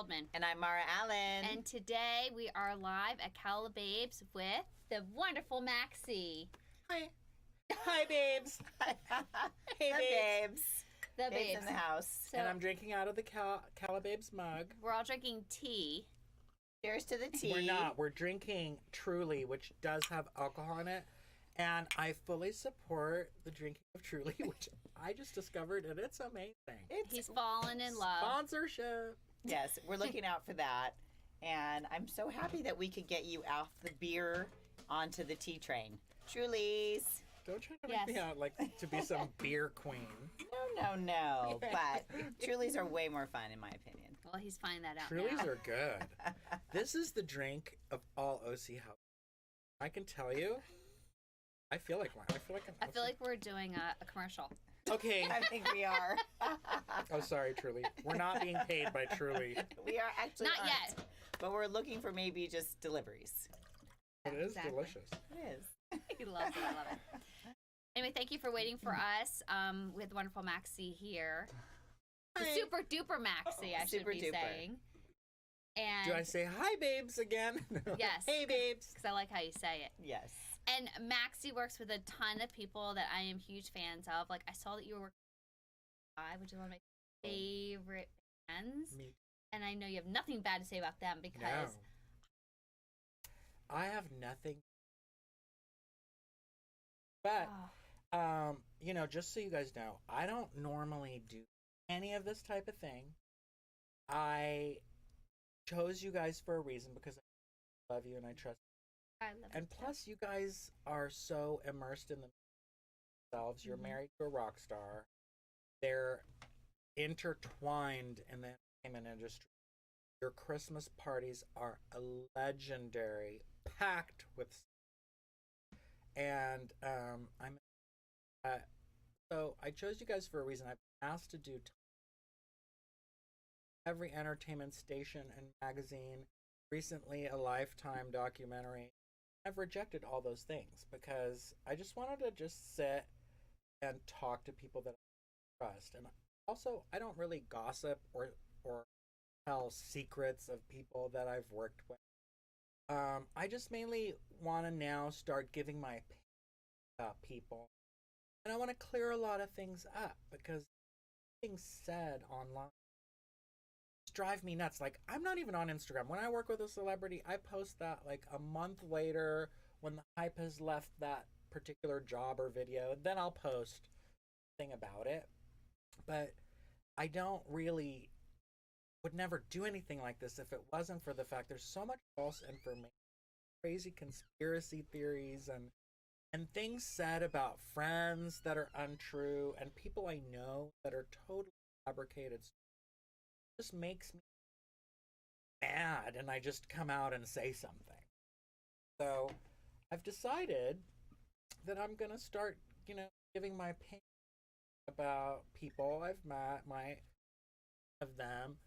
Feldman. And I'm Mara Allen. And today we are live at Celeb with the wonderful Maxi. Hi. Hi, babes. Hey, babes. The babes in the house. So, and I'm drinking out of the Calababes mug. We're all drinking tea. Cheers to the tea. We're not. We're drinking Truly, which does have alcohol in it. And I fully support the drinking of Truly, which I just discovered, and it's amazing. He's fallen in love. Sponsorship. Yes, we're looking out for that. And I'm so happy that we could get you off the beer onto the tea train. Truly's. Don't try to make me out like to be some beer queen. No. But Truly's are way more fun, in my opinion. Well, he's finding that out Truly's now. are good. This is the drink of all OC house. I can tell you. I feel like one. I feel like we're doing a commercial. Okay. I think we are. Oh, sorry, Truly. We're not being paid by Truly. We are actually Not yet. But we're looking for maybe just deliveries. It is Exactly. delicious. It is. He loves it. I love it. Anyway, thank you for waiting for us. We have the wonderful Maxi here. The Hi. super duper Maxi, I should Super be duper. saying. And Do I say hi, babes, again? Yes. Hey, babes. because I like how you say it. Yes. And Maxi works with a ton of people that I am huge fans of. Like, I saw that you were working with Five, which is one of my favorite bands. Me. And I know you have nothing bad to say about them because No. I have nothing. But, oh, just so you guys know, I don't normally do any of this type of thing. I chose you guys for a reason because I love you and I trust you. I love And it. plus, you guys are so immersed in themselves. You're Mhm. married to a rock star. They're intertwined in the entertainment industry. Your Christmas parties are legendary, packed with. And so I chose you guys for a reason. I've been asked to do every entertainment station and magazine. Recently, a Lifetime documentary. I've rejected all those things because I just wanted to just sit and talk to people that I trust. And also, I don't really gossip or tell secrets of people that I've worked with. I just mainly want to now start giving my opinion about people. And I want to clear a lot of things up because things said online drive me nuts. Like, I'm not even on Instagram. When I work with a celebrity, I post that like a month later when the hype has left that particular job or video. Then I'll post a thing about it. But I would never do anything like this if it wasn't for the fact there's so much false information, crazy conspiracy theories, and things said about friends that are untrue and people I know that are totally fabricated. Just makes me mad, and I just come out and say something. So I've decided that I'm gonna start, giving my opinion about people I've met, of them.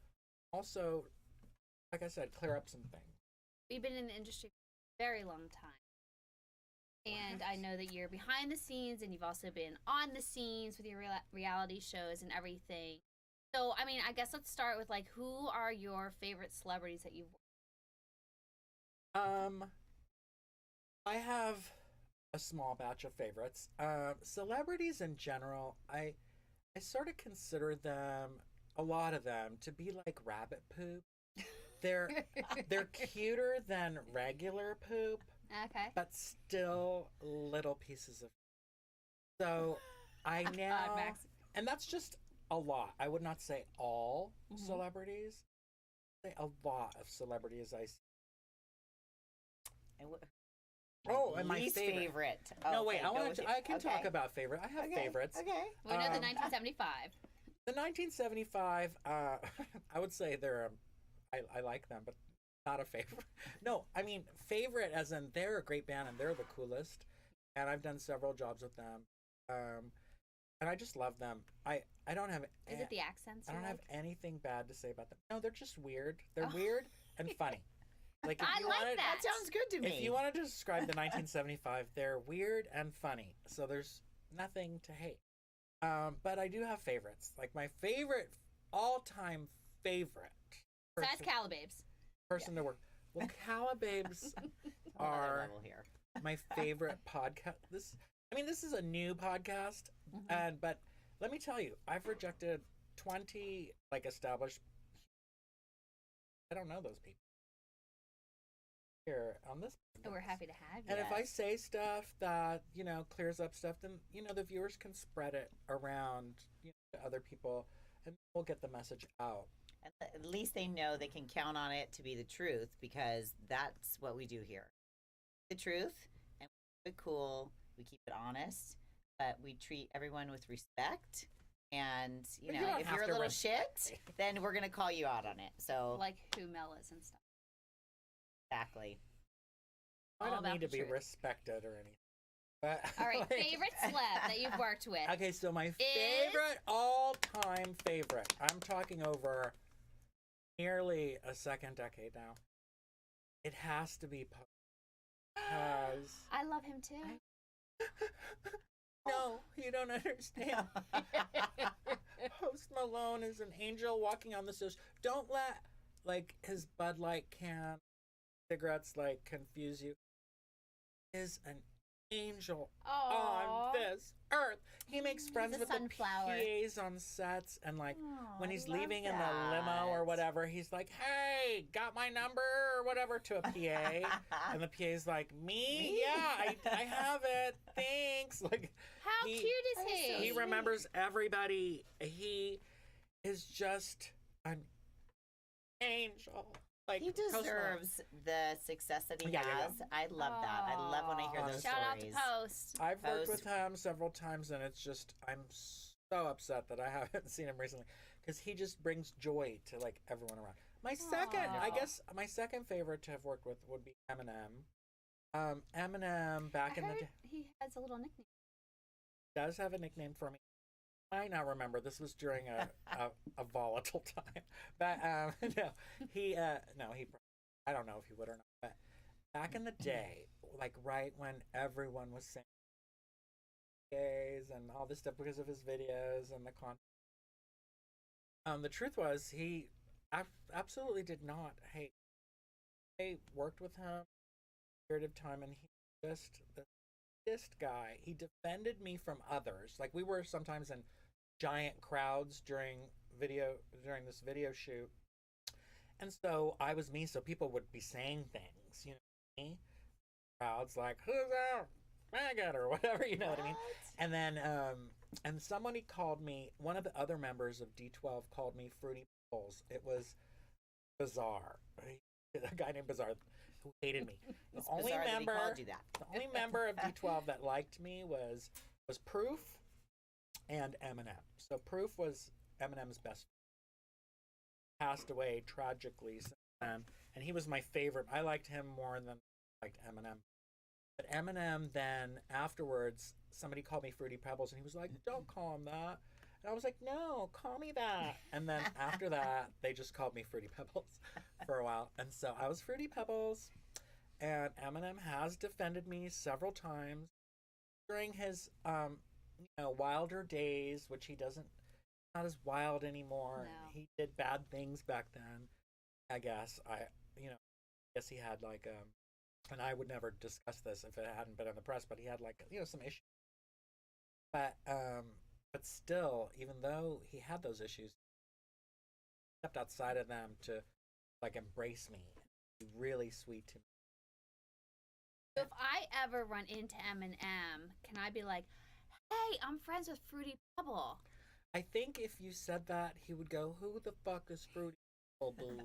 Also, like I said, clear up some things. We've been in the industry for a very long time. And I know that you're behind the scenes and you've also been on the scenes with your reality shows and everything. So, I guess let's start with, who are your favorite celebrities that you've worked with? I have a small batch of favorites. Celebrities in general, I sort of consider them, a lot of them, to be like rabbit poop. They're cuter than regular poop, Okay. but still little pieces of. So I now, Max. and that's just a lot. I would not say all Mhm. celebrities. I say a lot of celebrities I see. And my least favorite. Oh, No, wait. okay, I can talk about favorite. I have favorites. Okay. We know the Um, 1975. The 1975. I would say I like them, but not a favorite. No, I mean favorite as in they're a great band and they're the coolest. And I've done several jobs with them. And I just love them. I don't have. Is it the accents? I don't have anything bad to say about them. No, they're just weird. They're Oh. weird and funny. Like if I you like wanted, that. That sounds good to me. If you wanted to describe the 1975, they're weird and funny. So there's nothing to hate. But I do have favorites. Like my favorite, all-time favorite Besides Calababes. person to work. Well, Calababes Another are level here. my favorite podcast. This is a new podcast, but let me tell you, I've rejected 20 established. I don't know those people here on this. And we're happy to have you. And if I say stuff that clears up stuff, then the viewers can spread it around to other people, and we'll get the message out. And at least they know they can count on it to be the truth, because that's what we do here. The truth, and we keep it cool, we keep it honest, but we treat everyone with respect. And, if you're a little shit, then we're going to call you out on it. So, like who Mel is and stuff. Exactly. I All don't about need to the be truth. respected or anything. But, All right, favorite celeb that you've worked with. Okay, so my favorite, all-time favorite, I'm talking over nearly a second decade now. It has to be Post. Because... I love him too. No, you don't understand. Post Malone is an angel walking on the stairs. Don't let, his Bud Light can, cigarettes, confuse you. Is an angel on this earth. He makes friends with sunflower. the PAs on sets, and when he's love leaving in the limo or that. whatever, he's like, "Hey, got my number?" or whatever to a PA, and the PA's like, "Me? Yeah, I have it. Thanks." How cute is he? He remembers everybody. He is just an angel. He deserves the success that he has. Yeah. I love that. I love when I hear those Shout stories. out to Post. I've worked Post. with him several times, and it's just, I'm so upset that I haven't seen him recently, because he just brings joy to everyone around. My second favorite to have worked with would be Eminem. Eminem back in the day He has a little nickname. does have a nickname for me. I might not remember. This was during a volatile time, but he I don't know if he would or not. But back in the day, right when everyone was saying gays and all this stuff because of his videos and the content, the truth was he absolutely did not hate. I worked with him for a period of time, and he just the guy. He defended me from others. We were sometimes in giant crowds during this video shoot, and so I was me. So people would be saying things, me. Crowds who's out, maggot or whatever, what I mean. And then and somebody called me. One of the other members of D12 called me Fruity Pebbles. It was bizarre. A guy named Bizarre who hated me. The only member of D12 that liked me was Proof and Eminem. So Proof was Eminem's best friend. Passed away tragically since then, and he was my favorite. I liked him more than I liked Eminem. But Eminem, then afterwards, somebody called me Fruity Pebbles, and he was like, "Don't call him that." And I was like, "No, call me that." And then after that, they just called me Fruity Pebbles for a while. And so I was Fruity Pebbles, and Eminem has defended me several times during his, wilder days, which he doesn't, not as wild anymore. No. He did bad things back then, I guess. Guess he had and I would never discuss this if it hadn't been in the press, but he had some issues. But still, even though he had those issues, he stepped outside of them to embrace me. Be really sweet to me. So if I ever run into Eminem, can I be like, "Hey, I'm friends with Fruity Pebble"? I think if you said that, he would go, "Who the fuck is Fruity Pebble?"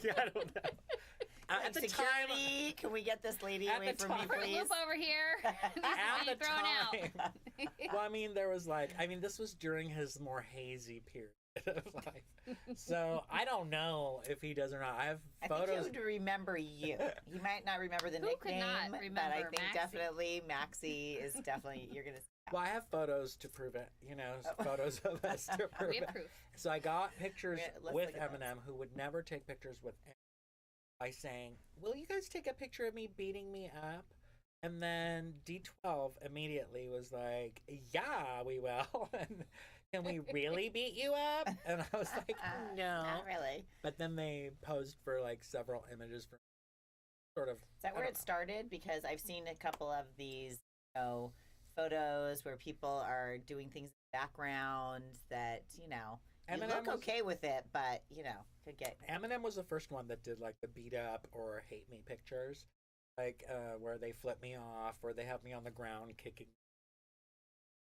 Yeah, I don't know. At the Security, can we get this lady At away the from me, time- Fruit please? Loop over here. At the thrown out. time. Well, I mean, there was this was during his more hazy period of life. So I don't know if he does or not. I have I photos. think he would remember you. He might not remember the Who could nickname, not but I remember think Maxi? definitely Maxi is definitely, you're going to Well, I have photos to prove it. Photos of us to prove We it. have proof. So I got pictures Yeah, let's with look at Eminem, who would never take pictures with Eminem, by saying, "Will you guys take a picture of me beating me up?" And then D12 immediately was like, "Yeah, we will." And can we really beat you up? And I was like, no. Not really. But then they posed for like several images from sort of. Is that where it started? Because I've seen a couple of these, photos where people are doing things in the background that, you look okay with it, but, could get. Eminem was the first one that did like the beat up or hate me pictures, like where they flip me off or they have me on the ground kicking.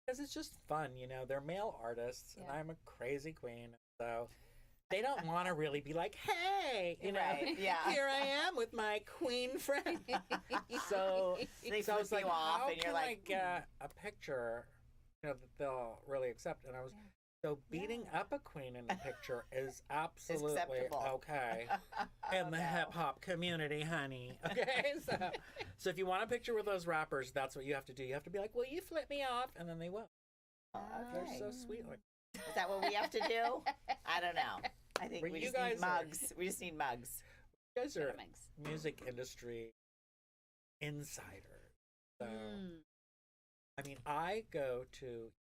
Because it's just fun, they're male artists and I'm a crazy queen. So they don't want to really be like, hey, right, yeah. here I am with my queen friend. So they I was like, off how and you're can like, I get a picture, that they'll really accept? And I was, so beating up a queen in a picture is absolutely okay in the hip hop community, honey. Okay, so if you want a picture with those rappers, that's what you have to do. You have to be like, will you flip me off? And then they will. They're so sweet. Like, is that what we have to do? I don't know. I think we just need mugs. We just need mugs. You guys are music industry insiders. So, I mean, I go to.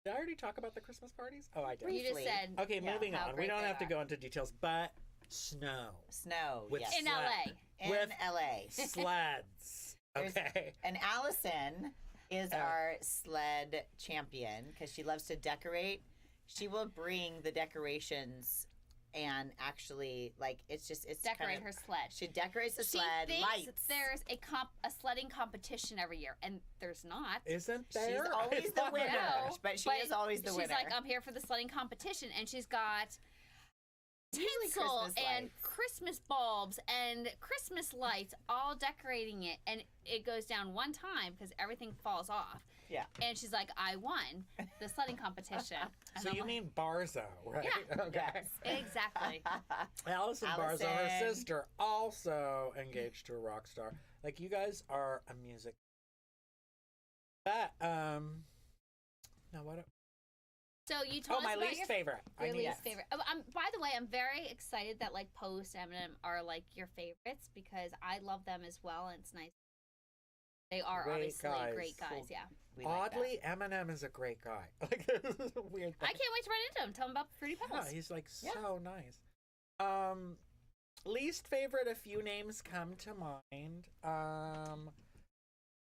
Did I already talk about the Christmas parties? Oh, I did. You just said. Okay, moving on. We don't have to go into details, but snow. Snow, yes. In LA. In LA. Sleds. Okay. And Allison is our sled champion because she loves to decorate. She will bring the decorations and actually, it's decorate her sled. She decorates the sled. She thinks lights. there's a sledding competition every year, and there's not. Isn't there? She's always the winner, but she is always the winner. She's like, I'm here for the sledding competition, and she's got tinsel Christmas and lights. Christmas bulbs and Christmas lights all decorating it, and it goes down one time because everything falls off. Yeah. And she's like, I won the sledding competition. So you mean Barzo, right? Yeah. Okay. Yes. Exactly. Allison Barzo, her sister, also engaged to a rock star. Like, you guys are a music. But, now what? So you told us my about least favorite. Your least favorite. By the way, I'm very excited that Post Eminem are your favorites because I love them as well, and it's nice. They are obviously great guys. Yeah. Oddly, Eminem is a great guy. This is a weird thing. I can't wait to run into him. Tell him about Fruity Pebbles. Yeah, he's so nice. Least favorite, a few names come to mind.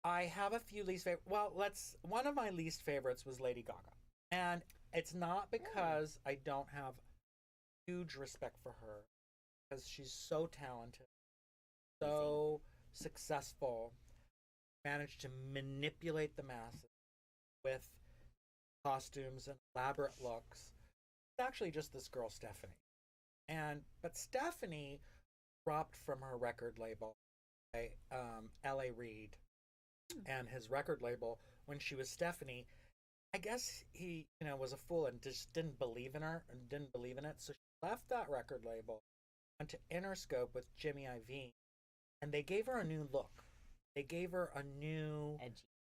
I have a few least favorite. Well, one of my least favorites was Lady Gaga. And it's not because I don't have huge respect for her, because she's so talented, so successful, managed to manipulate the masses with costumes and elaborate looks. It's actually just this girl, Stephanie. But Stephanie dropped from her record label, L.A. Reid, and his record label when she was Stephanie. I guess he, was a fool and just didn't believe in her and didn't believe in it. So she left that record label, went to Interscope with Jimmy Iovine, and they gave her a new look. They gave her a new,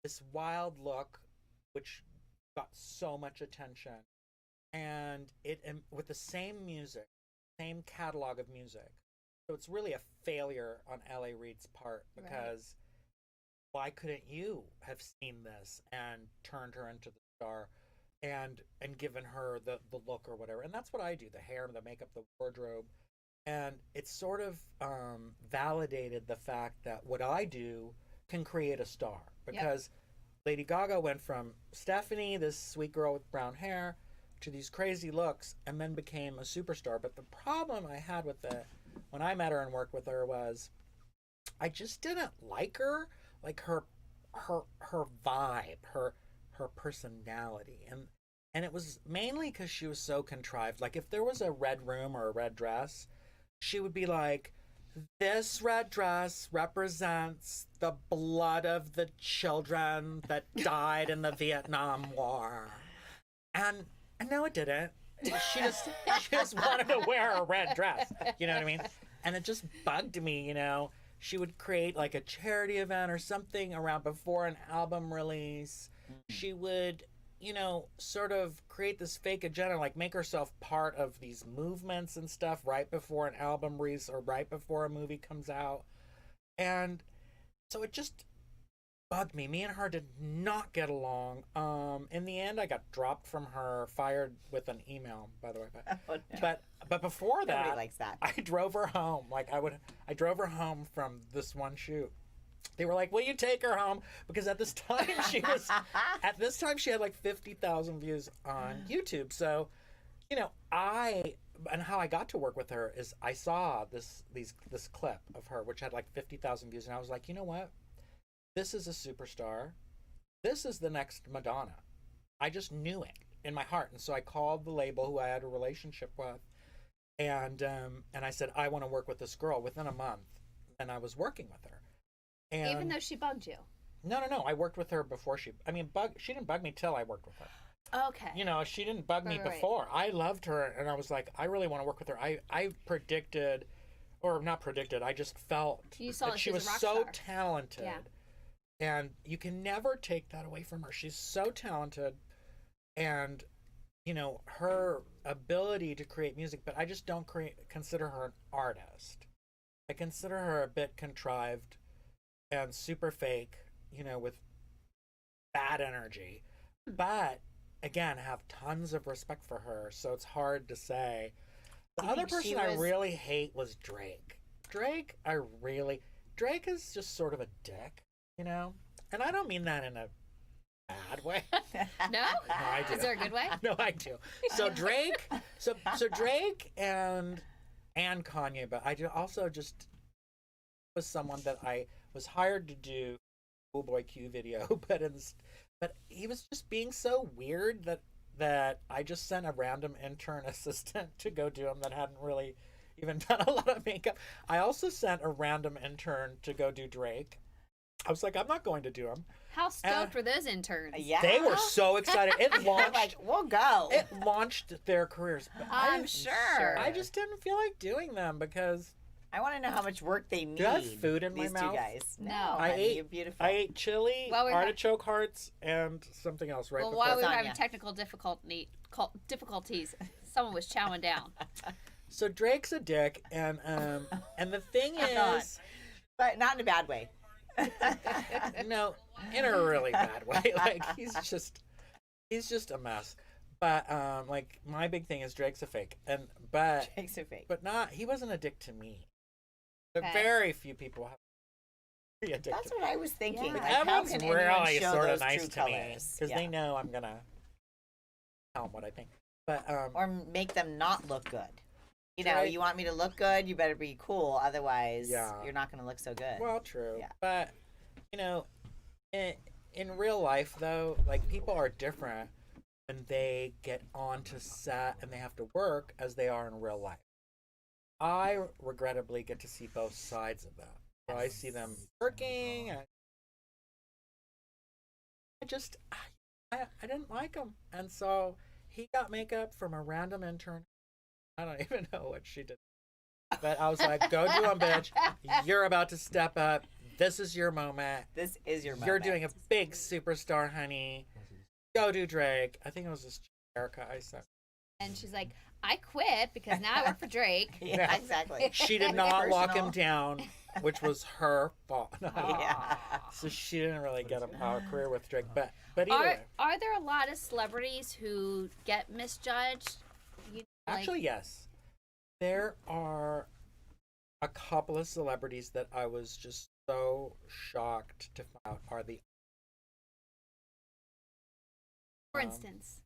this wild look, which got so much attention. And with the same music, same catalog of music. So it's really a failure on L.A. Reid's part because why couldn't you have seen this and turned her into the star and given her the look or whatever? And that's what I do, the hair, the makeup, the wardrobe. And it sort of validated the fact that what I do can create a star. Because Lady Gaga went from Stephanie, this sweet girl with brown hair, to these crazy looks, and then became a superstar. But the problem I had with it when I met her and worked with her was I just didn't like her, like her vibe, her personality. And it was mainly because she was so contrived. Like, if there was a red room or a red dress, she would be like, this red dress represents the blood of the children that died in the Vietnam War. And no, it didn't. She just wanted to wear a red dress. You know what I mean? And it just bugged me, She would create like a charity event or something around before an album release. She would, sort of create this fake agenda, like make herself part of these movements and stuff right before an album release or right before a movie comes out. And so it just, bugged me. Me and her did not get along. In the end, I got dropped from her, fired with an email, by the way. Oh, no. But before Nobody that, likes that. I drove her home. I drove her home from this one shoot. They were like, "Will you take her home?" Because at this time she had like 50,000 views on YouTube. So, and how I got to work with her is I saw this clip of her which had like 50,000 views, and I was like, you know what? This is a superstar. This is the next Madonna. I just knew it in my heart, and so I called the label who I had a relationship with, and I said, I want to work with this girl. Within a month, and I was working with her. And Even though she bugged you. No. I worked with her before she didn't bug me till I worked with her. Okay. She didn't bug me Right. before. I loved her, and I was like, I really want to work with her. I predicted, or not predicted, I just felt You saw that she was a rock so star. talented. Yeah. And you can never take that away from her. She's so talented, and her ability to create music, but I just don't consider her an artist. I consider her a bit contrived and super fake, with bad energy. But again, have tons of respect for her, so it's hard to say. The Do you other think she person I was- really hate was Drake. Drake is just sort of a dick, and I don't mean that in a bad way. No? I do. Is there a good way? No, I do. So Drake, so Drake and Kanye, but I also just was someone that I was hired to do Schoolboy Q video, but he was just being so weird that I just sent a random intern assistant to go do him that hadn't really even done a lot of makeup. I also sent a random intern to go do Drake. I was like, I'm not going to do him. How stoked were those interns? Yeah. They were so excited. It launched. Like, we'll go. It launched their careers. But I'm sure. I just didn't feel like doing them because I want to know how much work they need. Do I have food in my these mouth? two guys. No. I honey, ate- you're beautiful. I ate chili, Well, we're not- artichoke hearts, and something else right Well, before. while we were Lasagna. having technical difficulties, someone was chowing down. So Drake's a dick, and the thing God. is, But not in a bad way. no, in a really bad way. Like he's just a mess. But like my big thing is Drake's a fake, but Drake's a fake. he wasn't a dick to me. But Okay. very few people have be a dick That's to me. what I was thinking. Yeah. Like, how Everyone's can anyone really show sort those of nice true to me colors? because Yeah. they know I'm gonna tell them what I think. But Or make them not look good. Drake- You want me to look good, you better be cool. Otherwise, Yeah. you're not going to look so good. well, true. Yeah. But in real life though, like people are different when they get onto set and they have to work as they are in real life. I regrettably get to see both sides of that. So I see them working. I didn't like him, and so he got makeup from a random intern. I don't even know what she did, but I was like, "Go do him, bitch! You're about to step up. This is your moment. This is your moment. You're doing a big superstar, honey. Go do Drake." I think it was this Erica I sent. And she's like, I quit because now I work for Drake. Yeah, exactly. She did It's not lock personal. him down, which was her fault. Yeah. So she didn't really get a career with Drake, but either way. Are there a lot of celebrities who get misjudged? Actually, yes. There are a couple of celebrities that I was just so shocked to find out are the for instance.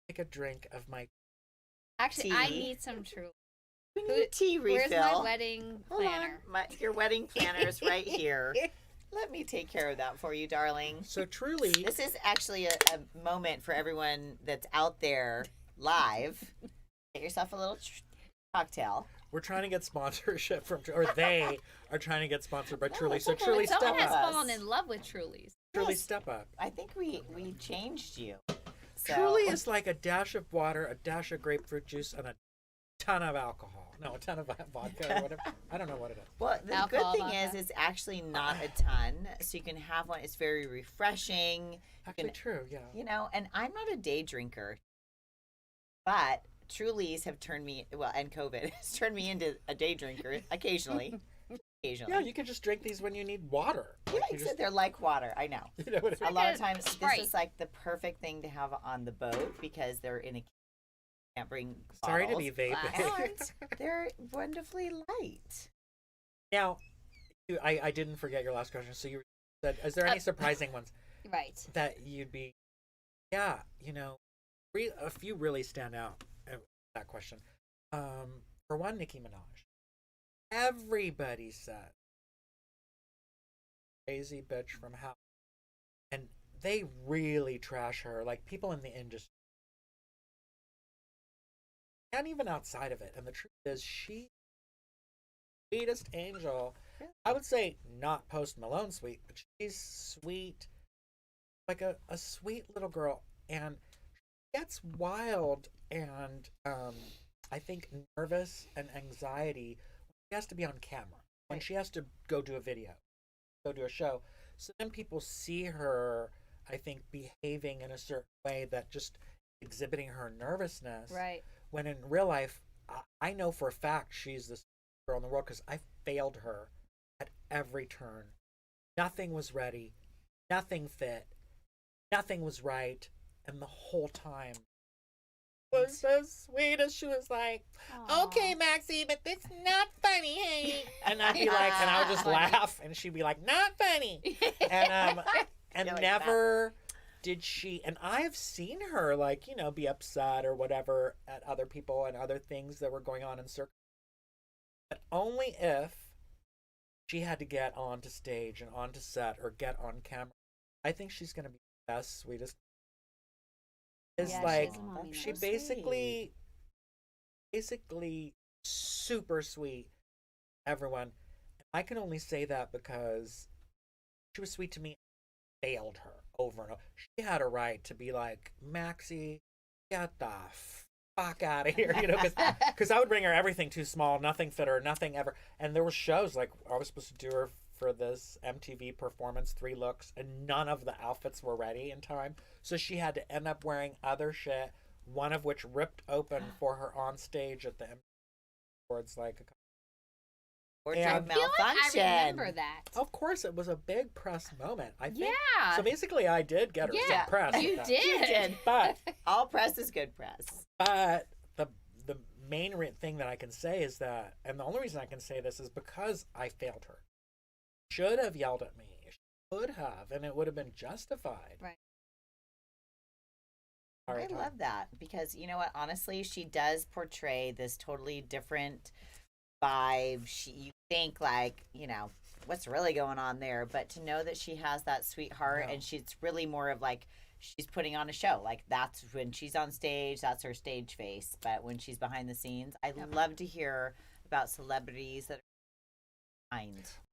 Take a drink of my Actually, tea. I need some true. We need a tea Where's refill. my wedding Hold planner? on. Your wedding planner is right here. Let me take care of that for you, darling. so truly This is actually a moment for everyone that's out there live. Get yourself a little cocktail. we're trying to get sponsorship from or they are trying to get sponsored by Truly. it's So okay. Truly Someone step Someone has up. us. fallen in love with Truly's. Truly Yes. step up. I think we changed you. So, Truly is like a dash of water, a dash of grapefruit juice, and a ton of alcohol. No, a ton of vodka or whatever. I don't know what it is. Well, the Alcohol good thing vodka. is it's actually not a ton, so you can have one. It's very refreshing. Actually, true, yeah. And I'm not a day drinker, but Trulies have turned me, and COVID has turned me into a day drinker occasionally. occasionally. Yeah, you can just drink these when you need water. Yeah, you except they're like water. I know. You know what I A mean? lot of times, Sprite. this is like the perfect thing to have on the boat because they're in a can't bring Sorry to bottles, be vaping. and they're wonderfully light. Now, I didn't forget your last question. So you said, is there any surprising ones Right. that you'd be? Yeah, you know, a few really stand out. That question. For one, Nicki Minaj. Everybody said crazy bitch from hell, and they really trash her. Like people in the industry, and even outside of it. And the truth is, she sweetest angel. I would say not Post Malone sweet, but she's sweet, like a sweet little girl, and she gets wild and I think nervous and anxiety when she has to be on camera, when she has to go do a video, go do a show. So then people see her, I think, behaving in a certain way that just exhibiting her nervousness. Right. When in real life, I know for a fact she's this girl in the world because I failed her at every turn. Nothing was ready, nothing fit, nothing was right, and the whole time was the sweetest. She was like, Aw. "Okay, Maxi, but that's not funny, hey." And I'd be like, and I would just Funny. laugh, and she'd be like, "Not funny," and You're like, never did she. And I've seen her like be upset or whatever at other people and other things that were going on in circus, but only if she had to get onto stage and onto set or get on camera. I think she's gonna be the best, sweetest. Is Yeah, like she's a mommy she now. basically super sweet. Everyone, I can only say that because she was sweet to me. Failed her over and over. She had a right to be like, Maxi, get the fuck out of here, because I would bring her everything too small, nothing fit her, nothing ever. And there were shows like I was supposed to do her for this MTV performance, 3 looks, and none of the outfits were ready in time. So she had to end up wearing other shit, one of which ripped open for her on stage at the MTV Awards like a couple. Wardrobe And- I feel like malfunction. I remember that. Of course, it was a big press moment. I think. Yeah. So basically, I did get her Yeah, some press. you with that. did. You did. But All press is good press. the main thing that I can say is that, and the only reason I can say this is because I failed her. Should have yelled at me. Should have, and it would have been justified. Right. All I right, Tom. love that because you know what? Honestly, she does portray this totally different vibe. You think like, what's really going on there, but to know that she has that sweetheart Yeah. and she's really more of like she's putting on a show. Like that's when she's on stage, that's her stage face. But when she's behind the scenes, I Yep. love to hear about celebrities that are kind.